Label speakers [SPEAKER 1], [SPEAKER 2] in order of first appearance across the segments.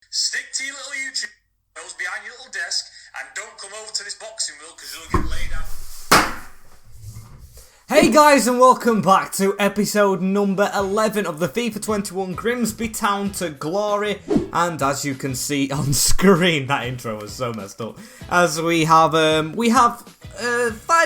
[SPEAKER 1] Stick to your little YouTube videos behind your little desk and don't come over to this boxing reel because you'll get laid out.
[SPEAKER 2] Hey guys, and welcome back to episode number 11 of the FIFA 21 Grimsby Town to Glory. And as you can see on screen, that intro was so messed up. As we have 5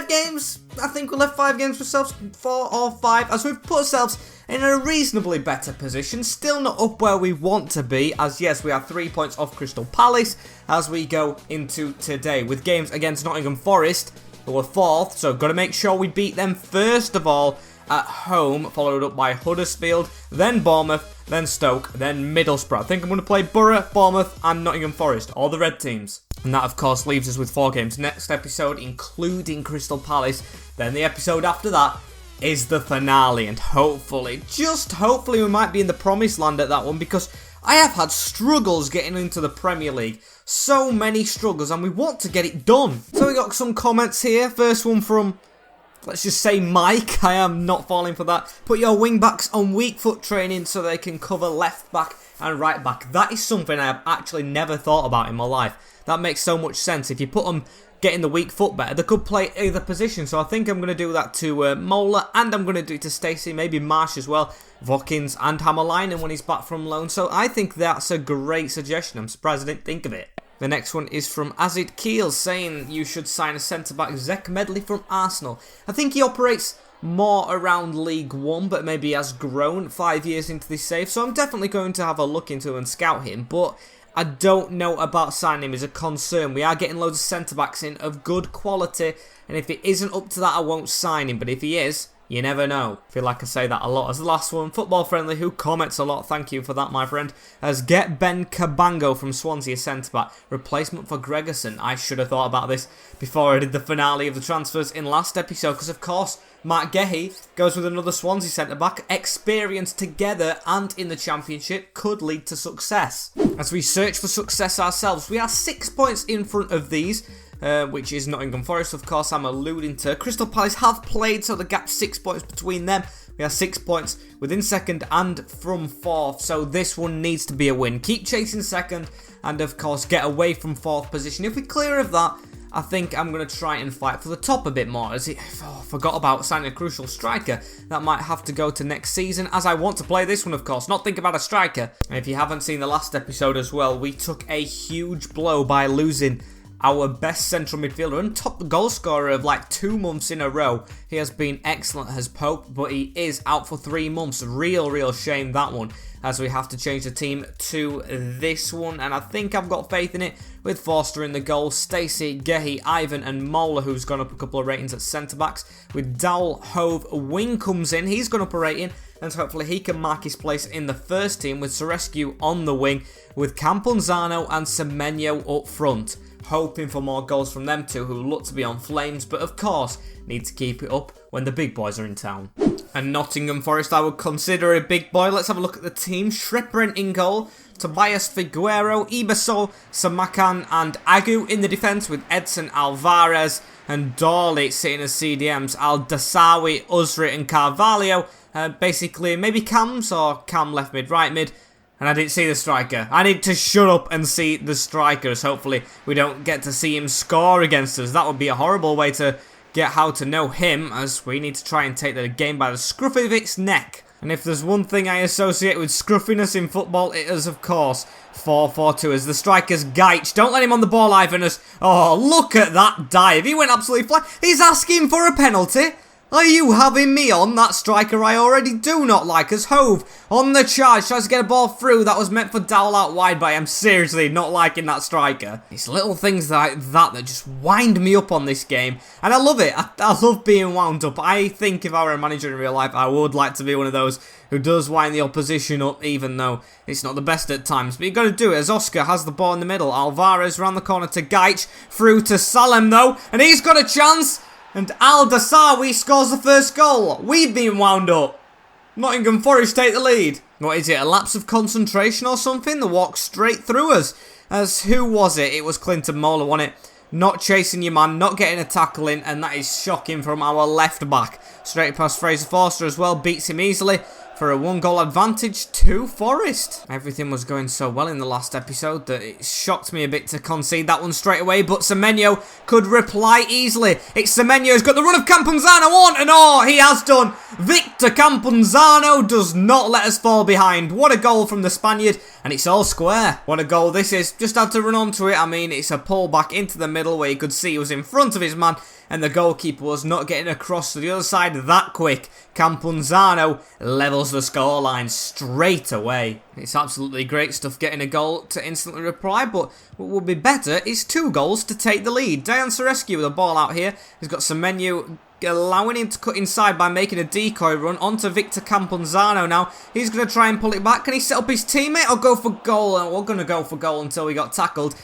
[SPEAKER 2] games. I think we left 5 games for ourselves, 4 or 5, as we've put ourselves in a reasonably better position. Still not up where we want to be, as yes, we are 3 points off Crystal Palace as we go into today with games against Nottingham Forest, who are 4th, so got to make sure we beat them first of all at home, followed up by Huddersfield, then Bournemouth, then Stoke, then Middlesbrough. I think I'm going to play Borough, Bournemouth and Nottingham Forest, all the red teams. And that of course leaves us with 4 games next episode, including Crystal Palace. Then the episode after that is the finale, and hopefully, just hopefully, we might be in the promised land at that one, because I have had struggles getting into the Premier League. So many struggles, and we want to get it done. So we got some comments here. First one from, let's just say, Mike. I am not falling for that. Put your wing backs on weak foot training so they can cover left back and right back. That is something I have actually never thought about in my life. That makes so much sense. If you put them getting the weak foot better, they could play either position. So I think I'm going to do that to Mola, and I'm going to do it to Stacey, maybe Marsh as well, Vokins and Hammerlinen when he's back from loan. So I think that's a great suggestion. I'm surprised I didn't think of it. The next one is from Azid Keel, saying you should sign a centre-back, Zek Medley from Arsenal. I think he operates more around League 1, but maybe has grown 5 years into this save. So I'm definitely going to have a look into and scout him, but I don't know about signing him is a concern. We are getting loads of centre-backs in of good quality, and if it isn't up to that, I won't sign him. But if he is, you never know. I feel like I say that a lot. As the last one, Football Friendly, who comments a lot, thank you for that, my friend, as get Ben Cabango from Swansea centre-back, replacement for Gregerson. I should have thought about this before I did the finale of the transfers in last episode, because of course, Mark Gehi goes with another Swansea centre-back. Experience together and in the Championship could lead to success. As we search for success ourselves, we are 6 points in front of these, which is Nottingham Forest, of course, I'm alluding to. Crystal Palace have played, so the gap's 6 points between them. We are 6 points within second and from 4th, so this one needs to be a win. Keep chasing second and, of course, get away from 4th position. If we clear of that, I think I'm going to try and fight for the top a bit more. As I forgot about signing a crucial striker. That might have to go to next season, as I want to play this one, of course, not think about a striker. And if you haven't seen the last episode as well, we took a huge blow by losing our best central midfielder and top goal scorer of like 2 months in a row. He has been excellent as Pope, but he is out for 3 months. Real shame, that one, as we have to change the team to this one. And I think I've got faith in it with Forster in the goal, Stacey, Gehi, Ivan and Mola, who's gone up a couple of ratings at centre-backs. With Dowell, Hove, Wing comes in, he's gone up a rating, and hopefully he can mark his place in the first team with Sorescu on the wing, with Camponzano and Semenyo up front. Hoping for more goals from them two, who look to be on flames, but of course need to keep it up when the big boys are in town. And Nottingham Forest I would consider a big boy. Let's have a look at the team. Shrepren in goal, Tobias Figuero, Ibasol, Samakan and Agu in the defence, with Edson Alvarez and Dawley sitting as CDMs, Al-Dasawi, Usri and Carvalho. Basically maybe Cams, or Cam left mid, right mid. And I didn't see the striker. I need to shut up and see the strikers. Hopefully we don't get to see him score against us. That would be a horrible way to get how to know him, as we need to try and take the game by the scruff of its neck. And if there's one thing I associate with scruffiness in football, it is of course 4-4-2 as the striker's Gaich. Don't let him on the ball, Ivanus. Oh, look at that dive. He went absolutely flat. He's asking for a penalty. Are you having me on? That striker I already do not like, as Hove on the charge tries to get a ball through that was meant for Dowell out wide, but I am seriously not liking that striker. It's little things like that just wind me up on this game, and I love it. I love being wound up. I think if I were a manager in real life, I would like to be one of those who does wind the opposition up, even though it's not the best at times. But you've got to do it, as Oscar has the ball in the middle. Alvarez round the corner to Gaich, through to Salem though, and he's got a chance. And Al-Dasawi scores the first goal. We've been wound up. Nottingham Forest take the lead. What is it, a lapse of concentration or something? The walk straight through us. As who was it? It was Clinton Mola, wasn't it? Not chasing your man, not getting a tackle in, and that is shocking from our left back. Straight past Fraser Forster as well, beats him easily. for a 1-goal advantage to Forest. Everything was going so well in the last episode that it shocked me a bit to concede that one straight away, but Semenyo could reply easily. It's Semenyo who's got the run of Campanzano on, and oh, he has done. Victor Campanzano does not let us fall behind. What a goal from the Spaniard, and it's all square. What a goal this is. Just had to run onto it. I mean, it's a pull back into the middle where you could see he was in front of his man, and the goalkeeper was not getting across to the other side that quick. Campanzano levels the scoreline straight away. It's absolutely great stuff getting a goal to instantly reply, but what would be better is 2 goals to take the lead. Dejan Sarescu with a ball out here. He's got Semenyo allowing him to cut inside by making a decoy run onto Victor Campanzano now. He's going to try and pull it back. Can he set up his teammate or go for goal? And we're going to go for goal until we got tackled.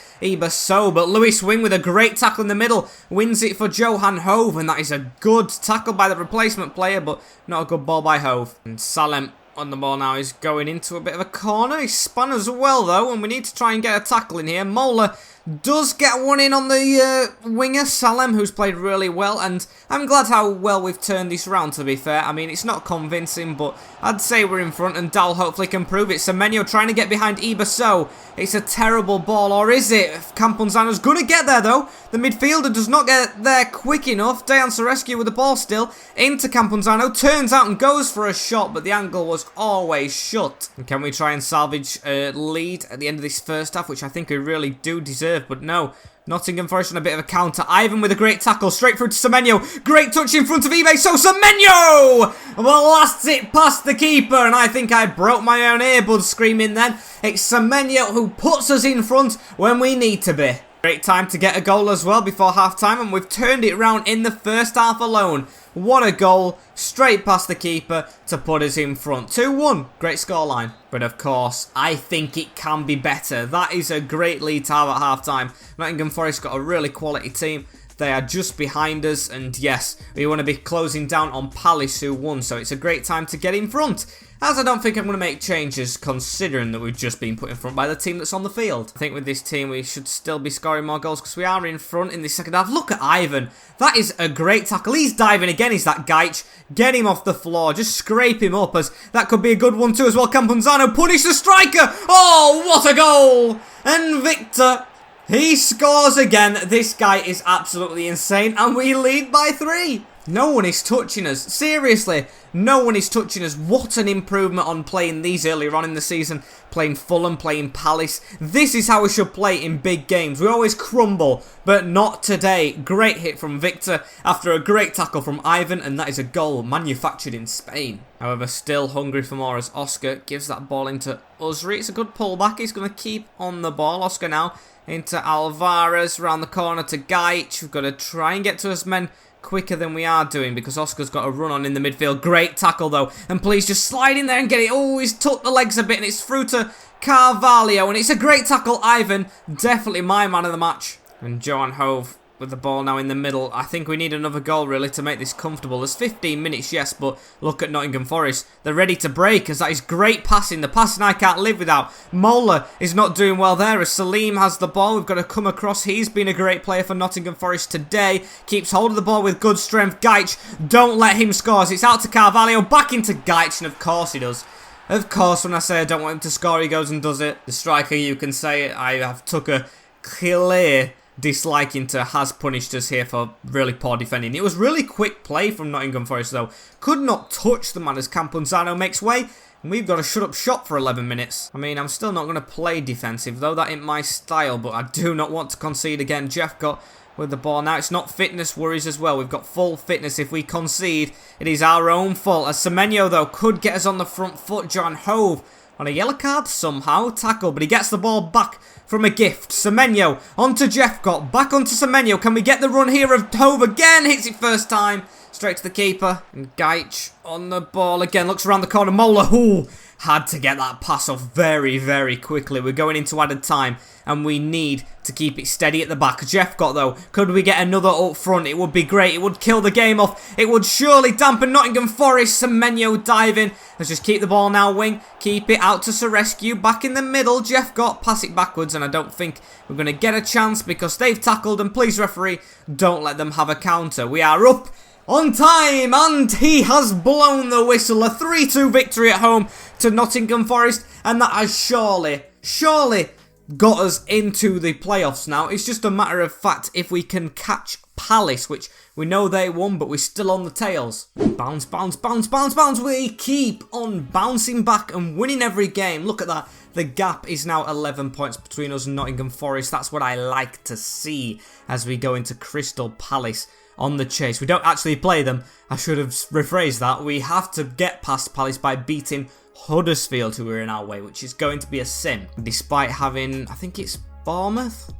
[SPEAKER 2] So, but Lewis Wing with a great tackle in the middle wins it for Johan Hove, and that is a good tackle by the replacement player, but not a good ball by Hove. And Salem on the ball now is going into a bit of a corner. He's spun as well though, and we need to try and get a tackle in here. Mola does get one in on the winger, Salem, who's played really well, and I'm glad how well we've turned this round, to be fair. I mean, it's not convincing, but I'd say we're in front, and Dal hopefully can prove it. Semenyo trying to get behind So. It's a terrible ball, or is it? Campanzano's going to get there, though. The midfielder does not get there quick enough. Dejan Sarescu with the ball still into Campanzano, turns out and goes for a shot, but the angle was always shut. And can we try and salvage a lead at the end of this first half, which I think we really do deserve, but no. Nottingham Forest on a bit of a counter. Ivan with a great tackle straight through to Semenyo. Great touch in front of So Semenyo blasts it past the keeper, and I think I broke my own earbuds screaming then. It's Semenyo who puts us in front when we need to be. Great time to get a goal as well before half-time, and we've turned it around in the first half alone. What a goal, straight past the keeper to put us in front. 2-1, great scoreline. But of course, I think it can be better. That is a great lead to have at half-time. Nottingham Forest got a really quality team. They are just behind us, and yes, we want to be closing down on Palace, who won, so it's a great time to get in front. As I don't think I'm going to make changes, considering that we've just been put in front by the team that's on the field. I think with this team we should still be scoring more goals because we are in front in the second half. Look at Ivan. That is a great tackle. He's diving again, is that Gaich. Get him off the floor. Just scrape him up, as that could be a good one too as well. Campanzano punish the striker. Oh, what a goal. And Victor, he scores again. This guy is absolutely insane, and we lead by 3. No one is touching us. Seriously, no one is touching us. What an improvement on playing these earlier on in the season. Playing Fulham, playing Palace. This is how we should play in big games. We always crumble, but not today. Great hit from Victor after a great tackle from Ivan, and that is a goal manufactured in Spain. However, still hungry for more as Oscar gives that ball into Usri. It's a good pullback. He's going to keep on the ball. Oscar now into Alvarez, around the corner to Gaich. We've got to try and get to his men quicker than we are doing because Oscar's got a run on in the midfield. Great tackle though, and please just slide in there and get it. Oh, he's tucked the legs a bit, and it's through to Carvalho, and it's a great tackle. Ivan, definitely my man of the match. And Johan Hove with the ball now in the middle. I think we need another goal really to make this comfortable. There's 15 minutes, yes, but look at Nottingham Forest. They're ready to break, as that is great passing. The passing I can't live without. Mola is not doing well there as Salim has the ball. We've got to come across. He's been a great player for Nottingham Forest today. Keeps hold of the ball with good strength. Gaich, don't let him score. It's out to Carvalho, back into Gaich, and of course he does. Of course, when I say I don't want him to score, he goes and does it. The striker, you can say it. I have took a clear disliking to has punished us here for really poor defending. It was really quick play from Nottingham Forest though. Could not touch the man as Campanzano makes way. And we've got to shut up shop for 11 minutes. I mean, I'm still not going to play defensive, though that ain't my style, but I do not want to concede again. Jeff got with the ball now. It's not fitness worries as well. We've got full fitness. If we concede, it is our own fault. As Semenyo, though, could get us on the front foot. John Hove on a yellow card somehow. Tackle, but he gets the ball back from a gift. Semenyo onto Jeffcott. Back onto Semenyo. Can we get the run here of Hove again? Hits it first time. Straight to the keeper. And Gaich on the ball again. Looks around the corner. Mola, who had to get that pass off very, very quickly. We're going into added time, and we need to keep it steady at the back. Jeffcott, though, could we get another up front? It would be great. It would kill the game off. It would surely dampen Nottingham Forest. Semenyo diving. Let's just keep the ball now, wing. Keep it out to Sarescu. Back in the middle. Jeffcott, pass it backwards, and I don't think we're going to get a chance because they've tackled, and please, referee, don't let them have a counter. We are up on time, and he has blown the whistle. A 3-2 victory at home to Nottingham Forest, and that has surely got us into the playoffs now. It's just a matter of fact if we can catch Palace, which we know they won, but we're still on the tails. Bounce, bounce, bounce, bounce, bounce. We keep on bouncing back and winning every game. Look at that. The gap is now 11 points between us and Nottingham Forest. That's what I like to see as we go into Crystal Palace on the chase. We don't actually play them. I should have rephrased that. We have to get past Palace by beating Huddersfield, who are in our way, which is going to be a sim. Despite having, I think it's Bournemouth?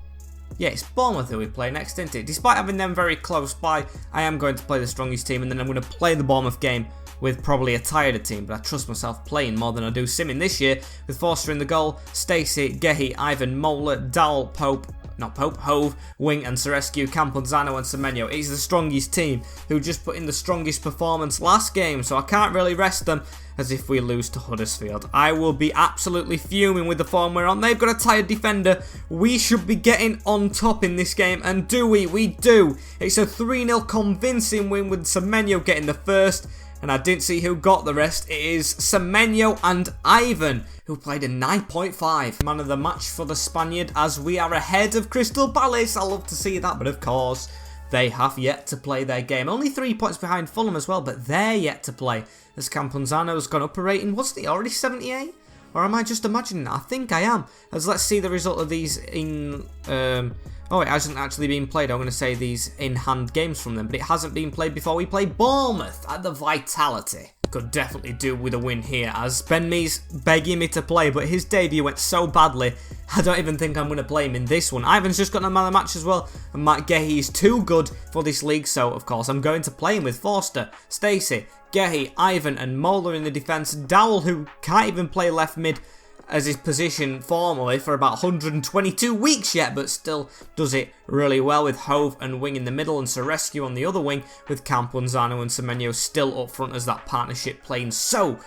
[SPEAKER 2] Yeah, it's Bournemouth who we play next, isn't it? Despite having them very close by, I am going to play the strongest team, and then I'm going to play the Bournemouth game with probably a tireder team, but I trust myself playing more than I do simming this year, with Forster in the goal, Stacey, Gehi, Ivan, Mola, Dowell, Hove, Wing and Serescu, Camponzano and Semenyo. It's the strongest team who just put in the strongest performance last game, so I can't really rest them as if we lose to Huddersfield. I will be absolutely fuming with the form we're on. They've got a tired defender. We should be getting on top in this game, and do we? We do. It's a 3-0 convincing win with Semenyo getting the first, and I didn't see who got the rest. It is Semenyo and Ivan, who played a 9.5. Man of the match for the Spaniard as we are ahead of Crystal Palace. I love to see that, but of course, they have yet to play their game. Only 3 points behind Fulham as well, but they're yet to play. As Camponzano's gone up a rating. Wasn't he already 78? Or am I just imagining that? I think I am. As let's see the result of these in... oh, it hasn't actually been played. I'm going to say these in-hand games from them. But it hasn't been played before we play Bournemouth at the Vitality. Could definitely do with a win here, as Ben Mee's begging me to play, but his debut went so badly, I don't even think I'm going to play him in this one. Ivan's just got a man of the match as well, and Matt Gehi is too good for this league, so of course I'm going to play him with Forster, Stacey, Gehi, Ivan and Mola in the defence. Dowell, who can't even play left mid as his position formally for about 122 weeks yet, but still does it really well with Hove and Wing in the middle and Serescu on the other wing, with Camponzano and Semenyo still up front as that partnership playing so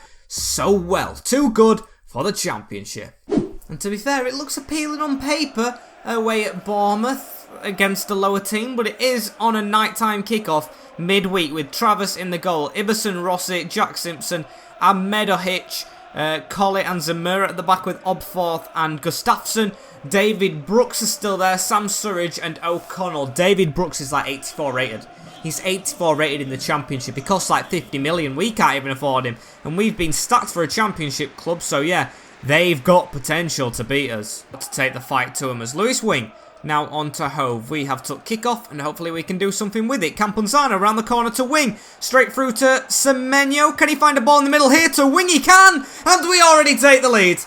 [SPEAKER 2] well. Too good for the Championship. And to be fair, it looks appealing on paper away at Bournemouth against a lower team, but it is on a nighttime kickoff midweek with Travis in the goal, Emmerson, Rossi, Jack Simpson, Ahmedovic, Colley and Zamura at the back with Obforth and Gustafsson. David Brooks is still there, Sam Surridge and O'Connell. David Brooks is like 84 rated. He's 84 rated in the Championship. He costs like 50 million. We can't even afford him. And we've been stacked for a Championship club, so yeah, they've got potential to beat us. To take the fight to him as Lewis Wing. Now on to Hove. We have took kickoff and hopefully we can do something with it. Camponzano around the corner to Wing. Straight through to Semenyo. Can he find a ball in the middle here to Wing? He can! And we already take the lead.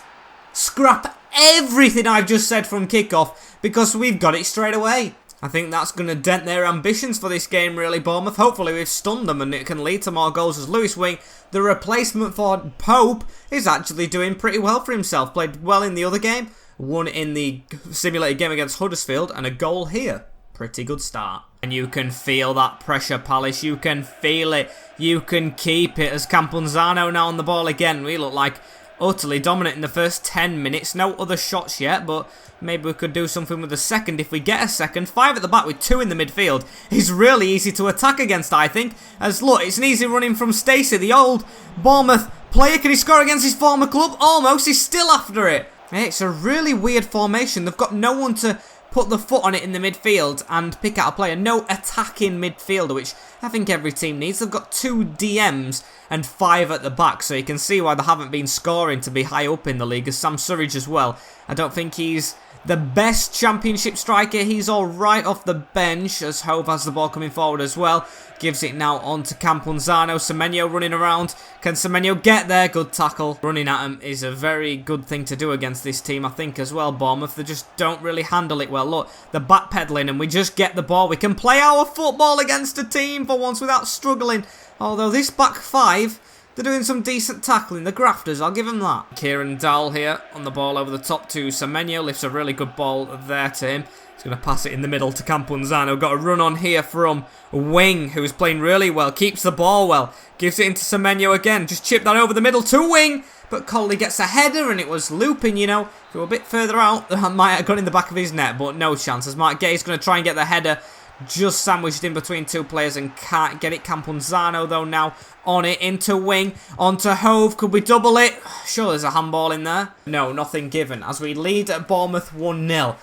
[SPEAKER 2] Scrap everything I've just said from kickoff because we've got it straight away. I think that's going to dent their ambitions for this game really, Bournemouth. Hopefully we've stunned them and it can lead to more goals as Lewis Wing, the replacement for Pope, is actually doing pretty well for himself. Played well in the other game. Won in the simulated game against Huddersfield and a goal here. Pretty good start. And you can feel that pressure, Palace. You can feel it. You can keep it as Camponzano now on the ball again. We look like utterly dominant in the first 10 minutes. No other shots yet, but maybe we could do something with the second if we get a second. 5 at the back with 2 in the midfield. He's really easy to attack against, I think. As look, it's an easy running from Stacey, the old Bournemouth player. Can he score against his former club? Almost. He's still after it. It's a really weird formation. They've got no one to put the foot on it in the midfield and pick out a player. No attacking midfielder, which I think every team needs. They've got 2 DMs and 5 at the back, so you can see why they haven't been scoring to be high up in the league. As Sam Surridge as well. I don't think he's the best Championship striker. He's all right off the bench as Hove has the ball coming forward as well. Gives it now on to Camponzano. Semenyo running around. Can Semenyo get there? Good tackle. Running at him is a very good thing to do against this team, I think, as well, Bournemouth. They just don't really handle it well. Look, they're backpedaling and we just get the ball. We can play our football against a team for once without struggling. Although this back 5, they're doing some decent tackling. The grafters, I'll give them that. Kieran Dowell here on the ball over the top to Semenyo. Lifts a really good ball there to him. He's going to pass it in the middle to Camponzano. Got a run on here from Wing, who's playing really well. Keeps the ball well. Gives it into Semenyo again. Just chip that over the middle to Wing. But Colley gets a header and it was looping, you know. If we were a bit further out, that might have gone in the back of his net. But no chance as Mark Gay's going to try and get the header just sandwiched in between two players and can't get it. Campunzano though now on it, into wing, onto Hove. Could we double it? Sure, there's a handball in there. No, nothing given as we lead at Bournemouth 1-0.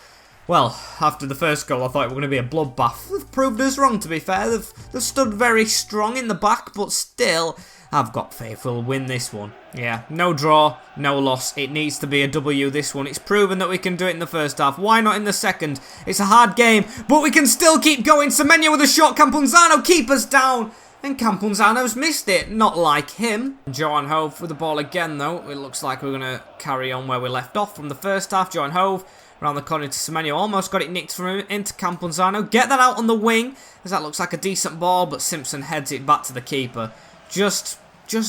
[SPEAKER 2] Well, after the first goal, I thought it was going to be a bloodbath. They've proved us wrong, to be fair. They've stood very strong in the back, but still, I've got faith we'll win this one. Yeah, no draw, no loss. It needs to be a W, this one. It's proven that we can do it in the first half. Why not in the second? It's a hard game, but we can still keep going. Semenyo with a shot. Campunzano, keep us down. And Campunzano's missed it. Not like him. Johan Hove with the ball again, though. It looks like we're going to carry on where we left off from the first half. Johan Hove around the corner to Semenyo. Almost got it nicked from him into Campunzano. Get that out on the wing, as that looks like a decent ball, but Simpson heads it back to the keeper. Just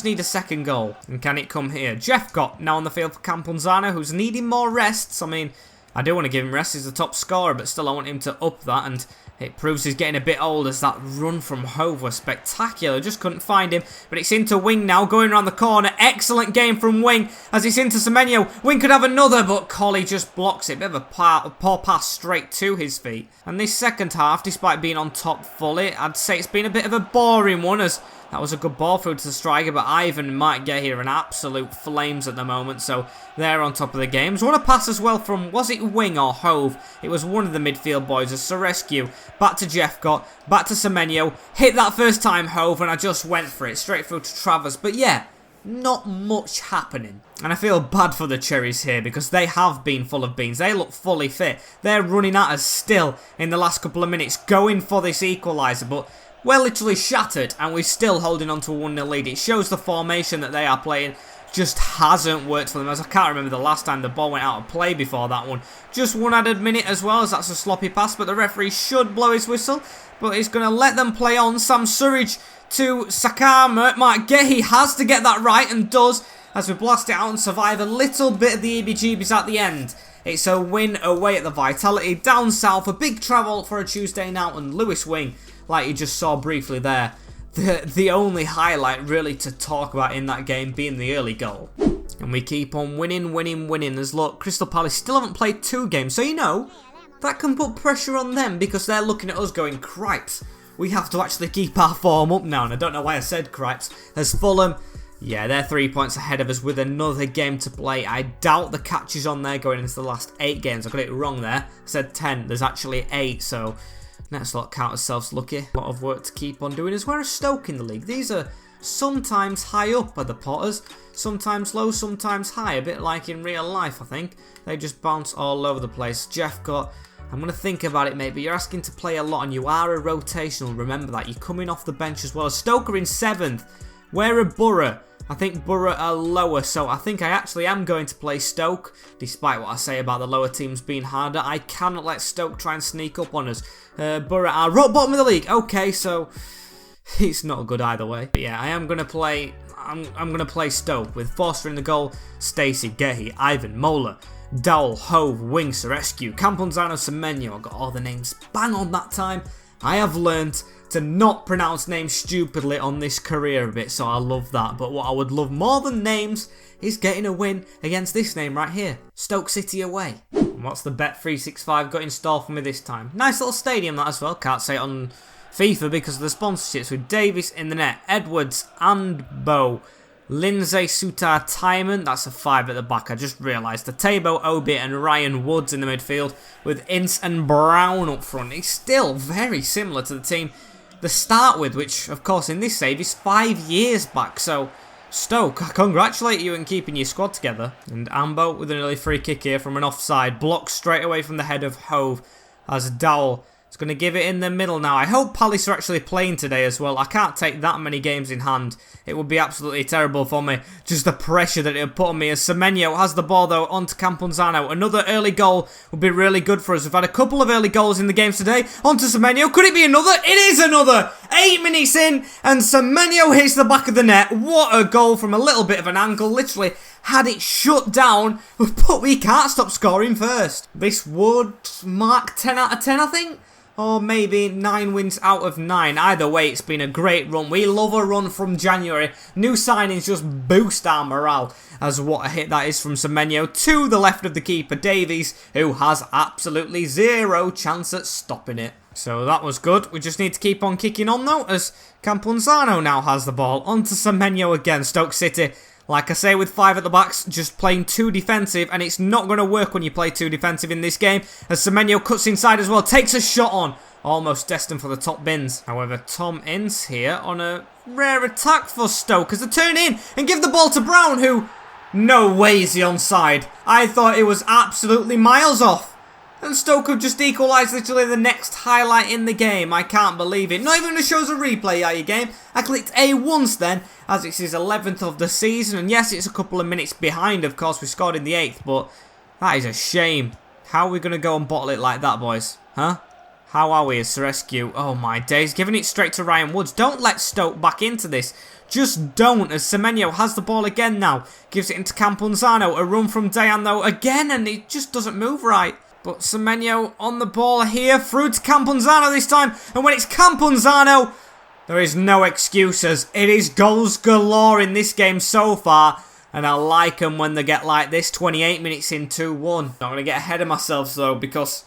[SPEAKER 2] need a second goal. And can it come here? Jeffcott now on the field for Campunzano, who's needing more rests. I mean, I do want to give him rest. He's the top scorer, but still I want him to up that. And it proves he's getting a bit old, as that run from Hove was spectacular. Just couldn't find him. But it's into Wing now, going around the corner. Excellent game from Wing, as it's into Semenyo. Wing could have another, but Colley just blocks it. Bit of a poor pass straight to his feet. And this second half, despite being on top fully, I'd say it's been a bit of a boring one, as that was a good ball through to the striker, but Ivan might get here in absolute flames at the moment, so they're on top of the game. What a pass as well from, was it Wing or Hove? It was one of the midfield boys, as Sorescu, back to Jeffcott, back to Semenyo, hit that first time Hove, and I just went for it, straight through to Travers. But yeah, not much happening. And I feel bad for the Cherries here, because they have been full of beans. They look fully fit. They're running at us still in the last couple of minutes, going for this equaliser, but we're literally shattered, and we're still holding on to a 1-0 lead. It shows the formation that they are playing just hasn't worked for them, as I can't remember the last time the ball went out of play before that one. Just one added minute as well, as that's a sloppy pass, but the referee should blow his whistle. But he's going to let them play on. Sam Surridge to Sakama. Mark Gehi has to get that right, and does, as we blast it out and survive a little bit of the EBGBs at the end. It's a win away at the Vitality, down south, a big travel for a Tuesday now, and Lewis Wing, like you just saw briefly there, the only highlight really to talk about in that game being the early goal. And we keep on winning, as look, Crystal Palace still haven't played 2 games, so you know, that can put pressure on them, because they're looking at us going, cripes, we have to actually keep our form up now. And I don't know why I said cripes, as Fulham, yeah, they're 3 points ahead of us with another game to play. I doubt the catch is on there going into the last 8 games. I got it wrong there, I said 10, there's actually 8, so let's not count ourselves lucky. A lot of work to keep on doing. As we're a Stoke in the league, these are sometimes high up by the Potters, sometimes low, sometimes high, a bit like in real life. I think they just bounce all over the place. Jeffcott, I'm going to think about it, mate, but you're asking to play a lot, and you are a rotational, remember that. You're coming off the bench as well. Stoke are in 7th, we're a Borough. I think Borough are lower, so I think I actually am going to play Stoke. Despite what I say about the lower teams being harder, I cannot let Stoke try and sneak up on us. Borough are rock bottom of the league. Okay, so it's not good either way. But yeah, I am going to play. I'm going to play Stoke with Forster in the goal, Stacey, Gehi, Ivan, Mola, Dowell, Hove, Wing, Sorescu, Campunzano, Semenyo. I got all the names bang on that time. I have learned to not pronounce names stupidly on this career a bit, so I love that. But what I would love more than names is getting a win against this name right here, Stoke City away. And what's the Bet365 got in store for me this time? Nice little stadium that as well. Can't say it on FIFA because of the sponsorships, with Davies in the net, Edwards and Bow, Lindsay, Sutar, Timon, that's a 5 at the back. I just realised. Tabo, Obi and Ryan Woods in the midfield, with Ince and Brown up front. It's still very similar to the team to start with, which of course in this save is 5 years back. So Stoke, I congratulate you in keeping your squad together. And Ambo with an early free kick here from an offside, blocked straight away from the head of Hove, as Dowell is going to give it in the middle now. I hope Palace are actually playing today as well. I can't take that many games in hand. It would be absolutely terrible for me. Just the pressure that it would put on me, as Semenyo has the ball though onto Campunzano. Another early goal would be really good for us. We've had a couple of early goals in the games today. Onto Semenyo. Could it be another? It is another! 8 minutes in and Semenyo hits the back of the net. What a goal from a little bit of an angle. Literally had it shut down, but we can't stop scoring first. This would mark 10 out of 10, I think. Or maybe 9 wins out of 9. Either way, it's been a great run. We love a run from January. New signings just boost our morale. As what a hit that is from Semenyo to the left of the keeper, Davies, who has absolutely zero chance at stopping it. So that was good. We just need to keep on kicking on though, as Camponzano now has the ball. Onto Semenyo again. Stoke City, like I say, with 5 at the backs, just playing too defensive, and it's not going to work when you play too defensive in this game, as Semenyo cuts inside as well, takes a shot on. Almost destined for the top bins. However, Tom Ince here on a rare attack for Stoke as they turn in and give the ball to Brown, who... No way is he onside. I thought it was absolutely miles off. And Stoke have just equalised literally the next highlight in the game. I can't believe it. Not even shows a replay at your game. I clicked A once then, as it's his 11th of the season. And yes, it's a couple of minutes behind, of course. We scored in the 8th, but that is a shame. How are we going to go and bottle it like that, boys? Huh? How are we as Serescu? Oh my days, giving it straight to Ryan Woods. Don't let Stoke back into this. Just don't, as Semenyo has the ball again now. Gives it into Camponzano. A run from Dayan though again, and it just doesn't move right. But Semenyo on the ball here. Through to Camponzano this time. And when it's Camponzano, there is no excuses. It is goals galore in this game so far. And I like them when they get like this. 28 minutes in 2-1. Not going to get ahead of myself though, because...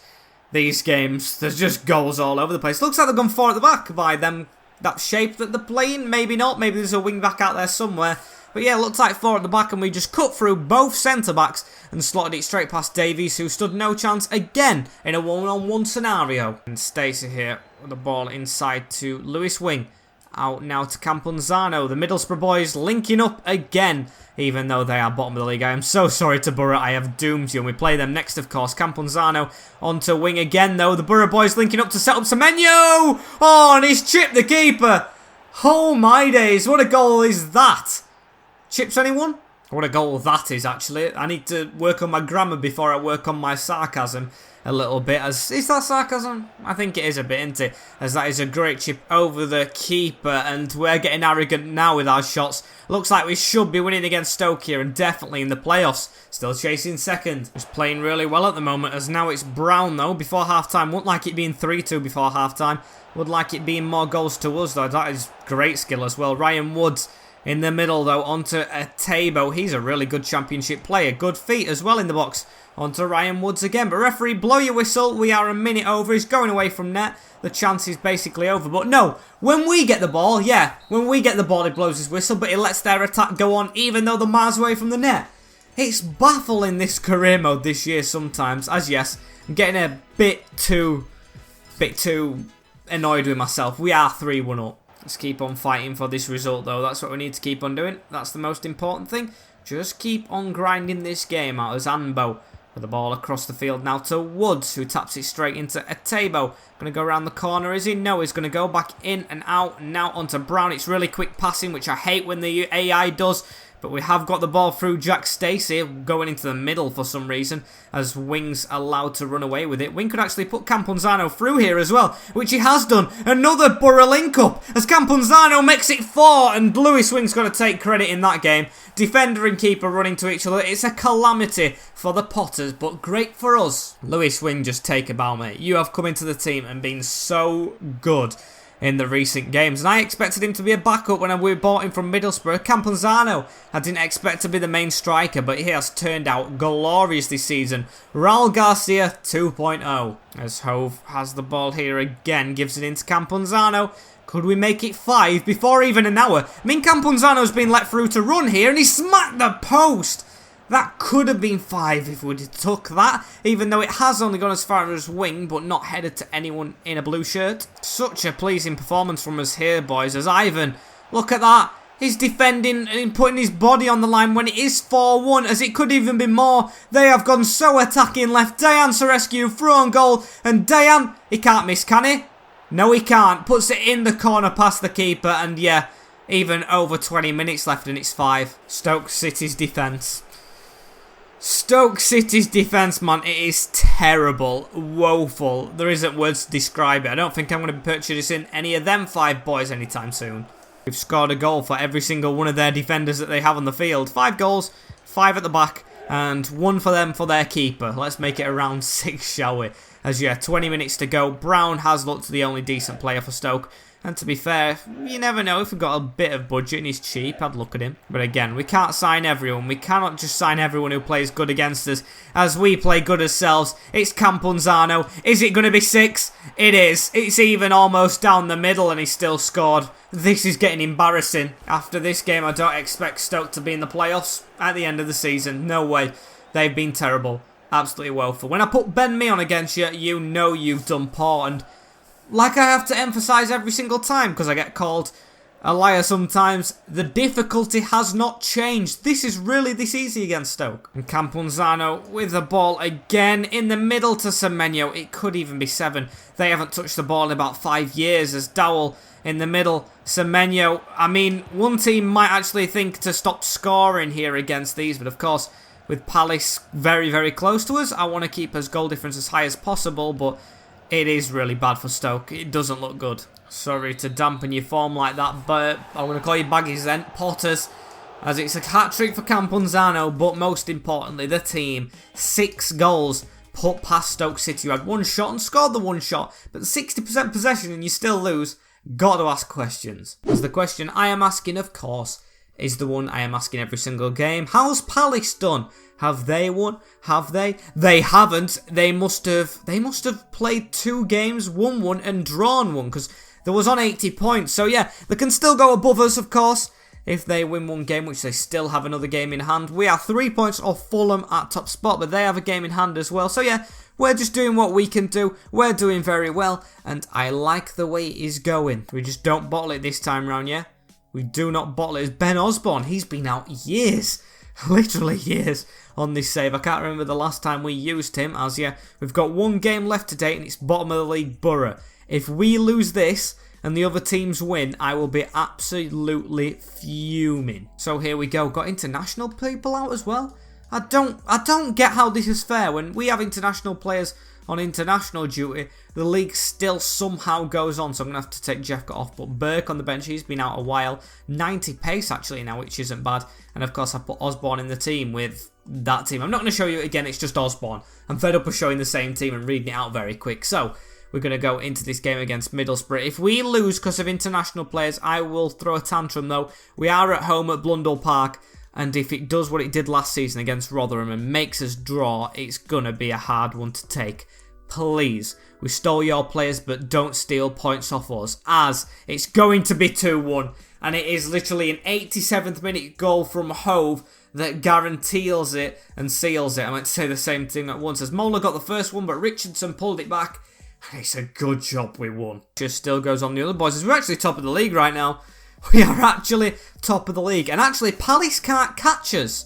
[SPEAKER 2] these games, there's just goals all over the place. Looks like they've gone 4 at the back by them. That shape that they're playing. Maybe not. Maybe there's a wing back out there somewhere. But yeah, looks like 4 at the back. And we just cut through both centre-backs and slotted it straight past Davies, who stood no chance again in a one-on-one scenario. And Stacey here with the ball inside to Lewis Wing. Out now to Camponzano. The Middlesbrough boys linking up again, even though they are bottom of the league. I am so sorry to Borough. I have doomed you. And we play them next, of course. Camponzano onto Wing again, though. The Borough boys linking up to set up Semenyo. Oh, and he's chipped the keeper. Oh, my days. What a goal is that? Chips anyone? What a goal that is, actually. I need to work on my grammar before I work on my sarcasm a little bit. Is that sarcasm? I think it is a bit, isn't it? As that is a great chip over the keeper, and we're getting arrogant now with our shots. Looks like we should be winning against Stoke here, and definitely in the playoffs. Still chasing second. Just playing really well at the moment, as now it's Brown though. Before half-time, wouldn't like it being 3-2 before half-time. Would like it being more goals to us though. That is great skill as well. Ryan Woods in the middle though, onto Tabo. He's a really good championship player. Good feet as well in the box. Onto Ryan Woods again. But referee, blow your whistle. We are a minute over. He's going away from net. The chance is basically over. But no, when we get the ball, yeah, when we get the ball, he blows his whistle. But he lets their attack go on, even though they're miles away from the net. It's baffling, this career mode this year sometimes. As yes, I'm getting a bit too annoyed with myself. We are 3-1 up. Let's keep on fighting for this result though. That's what we need to keep on doing. That's the most important thing. Just keep on grinding this game out as Anbo. With the ball across the field now to Woods, who taps it straight into Atebo. Going to go around the corner, is he? No, he's going to go back in and out. Now onto Brown. It's really quick passing, which I hate when the AI does. But we have got the ball through Jack Stacey, going into the middle for some reason, as Wing's allowed to run away with it. Wing could actually put Camponzano through here as well, which he has done. Another Borough link-up, as Camponzano makes it 4, and Lewis Wing's got to take credit in that game. Defender and keeper running to each other. It's a calamity for the Potters, but great for us. Lewis Wing, just take a bow, mate. You have come into the team and been so good in the recent games, and I expected him to be a backup when we bought him from Middlesbrough. Camponzano, I didn't expect to be the main striker, but he has turned out glorious this season. Raul Garcia 2.0, as Hove has the ball here again, gives it into Camponzano. Could we make it 5 before even an hour? I mean, Camponzano's been let through to run here, and he smacked the post. That could have been 5 if we'd took that, even though it has only gone as far as Wing, but not headed to anyone in a blue shirt. Such a pleasing performance from us here, boys, as Ivan, look at that. He's defending and putting his body on the line when it is 4-1, as it could even be more. They have gone so attacking left. Dayan Serescu through on goal, and Dayan, he can't miss, can he? No, he can't. Puts it in the corner past the keeper, and yeah, even over 20 minutes left, and it's 5. Stoke City's defence. Stoke City's defence, man, it is terrible, woeful. There isn't words to describe it. I don't think I'm going to be purchasing any of them 5 boys anytime soon. We've scored a goal for every single one of their defenders that they have on the field. 5 goals, 5 at the back, and 1 for them for their keeper. Let's make it around 6, shall we? As yeah, 20 minutes to go. Brown has looked the only decent player for Stoke. And to be fair, you never know, if we've got a bit of budget and he's cheap, I'd look at him. But again, we can't sign everyone. We cannot just sign everyone who plays good against us, as we play good ourselves. It's Campunzano. Is it going to be 6? It is. It's even almost down the middle and he still scored. This is getting embarrassing. After this game, I don't expect Stoke to be in the playoffs at the end of the season. No way. They've been terrible. Absolutely woeful. When I put Ben Mee on against you, you know you've done poor. And like I have to emphasise every single time, because I get called a liar sometimes, the difficulty has not changed. This is really this easy against Stoke. And Campunzano with the ball again in the middle to Semenyo. It could even be 7. They haven't touched the ball in about 5 years, as Dowell in the middle. Semenyo, I mean, one team might actually think to stop scoring here against these, but of course, with Palace very, very close to us, I want to keep us goal difference as high as possible, but it is really bad for Stoke. It doesn't look good. Sorry to dampen your form like that, but I'm going to call you Baggies then. Potters, as it's a hat-trick for Campunzano, but most importantly, the team. 6 goals put past Stoke City. You had 1 shot and scored the 1 shot, but 60% possession and you still lose. Got to ask questions. As the question I am asking, of course, is the one I am asking every single game. How's Palace done? Have they won? Have they? They haven't. They must have played 2 games, won 1 and drawn 1, because they was on 80 points. So yeah, they can still go above us, of course, if they win 1 game, which they still have another game in hand. We are 3 points off Fulham at top spot, but they have a game in hand as well. So yeah, we're just doing what we can do. We're doing very well, and I like the way it is going. We just don't bottle it this time round, yeah? We do not bottle it. It's Ben Osborne. He's been out years. Literally years on this save. I can't remember the last time we used him, as yeah, we've got 1 game left to date and it's bottom of the league Borough. If we lose this and the other teams win, I will be absolutely fuming. So here we go. Got international people out as well. I don't get how this is fair. When we have international players on international duty, the league still somehow goes on. So I'm going to have to take Jeff off. But Burke on the bench, he's been out a while. 90 pace actually now, which isn't bad. And of course I put Osborne in the team with that team. I'm not going to show you it again, it's just Osborne. I'm fed up of showing the same team and reading it out very quick. So we're going to go into this game against Middlesbrough. If we lose because of international players, I will throw a tantrum though. We are at home at Blundell Park. And if it does what it did last season against Rotherham and makes us draw, it's going to be a hard one to take. Please, we stole your players, but don't steal points off us, as it's going to be 2-1. And it is literally an 87th minute goal from Hove that guarantees it and seals it. I meant to say the same thing at once, as Mola got the first one, but Richardson pulled it back. And it's a good job we won. Just still goes on the other boys, as we're actually top of the league right now. We are actually top of the league. And actually, Palace can't catch us.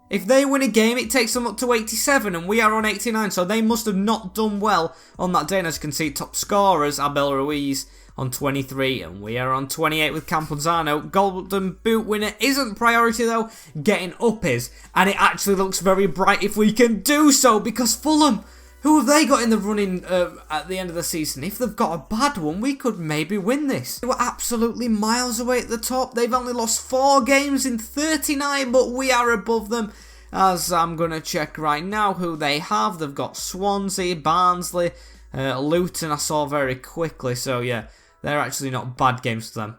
[SPEAKER 2] If they win a game, it takes them up to 87 and we are on 89. So they must have not done well on that day. And as you can see, top scorers, Abel Ruiz on 23 and we are on 28 with Campunzano. Golden Boot winner isn't priority though. Getting up is. And it actually looks very bright if we can do so, because Fulham, who have they got in the running at the end of the season? If they've got a bad one, we could maybe win this. They were absolutely miles away at the top. They've only lost 4 games in 39, but we are above them. As I'm going to check right now who they have. They've got Swansea, Barnsley, Luton I saw very quickly. So yeah, they're actually not bad games for them.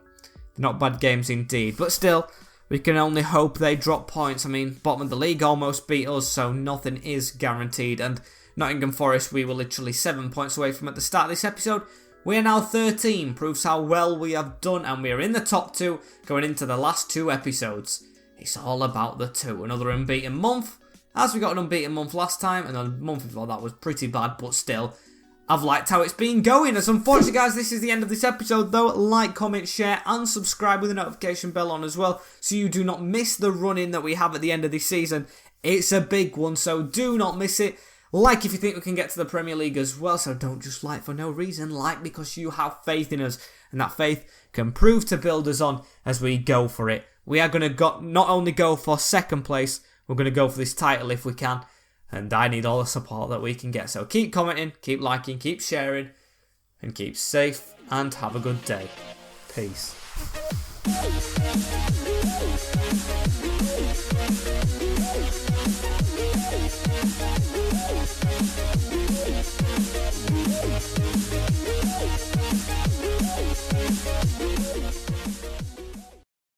[SPEAKER 2] Not bad games indeed. But still, we can only hope they drop points. I mean, bottom of the league almost beat us, so nothing is guaranteed. And Nottingham Forest, we were literally 7 points away from at the start of this episode. We are now 13, proves how well we have done, and we are in the top 2 going into the last 2 episodes. It's all about the 2. Another unbeaten month, as we got an unbeaten month last time, and the month before that was pretty bad, but still, I've liked how it's been going. As unfortunately, guys, this is the end of this episode, though. Like, comment, share, and subscribe with the notification bell on as well, so you do not miss the run-in that we have at the end of this season. It's a big one, so do not miss it. Like if you think we can get to the Premier League as well, so don't just like for no reason, like because you have faith in us, and that faith can prove to build us on as we go for it. We are going to not only go for 2nd place, we're going to go for this title if we can, and I need all the support that we can get. So keep commenting, keep liking, keep sharing, and keep safe, and have a good day. Peace.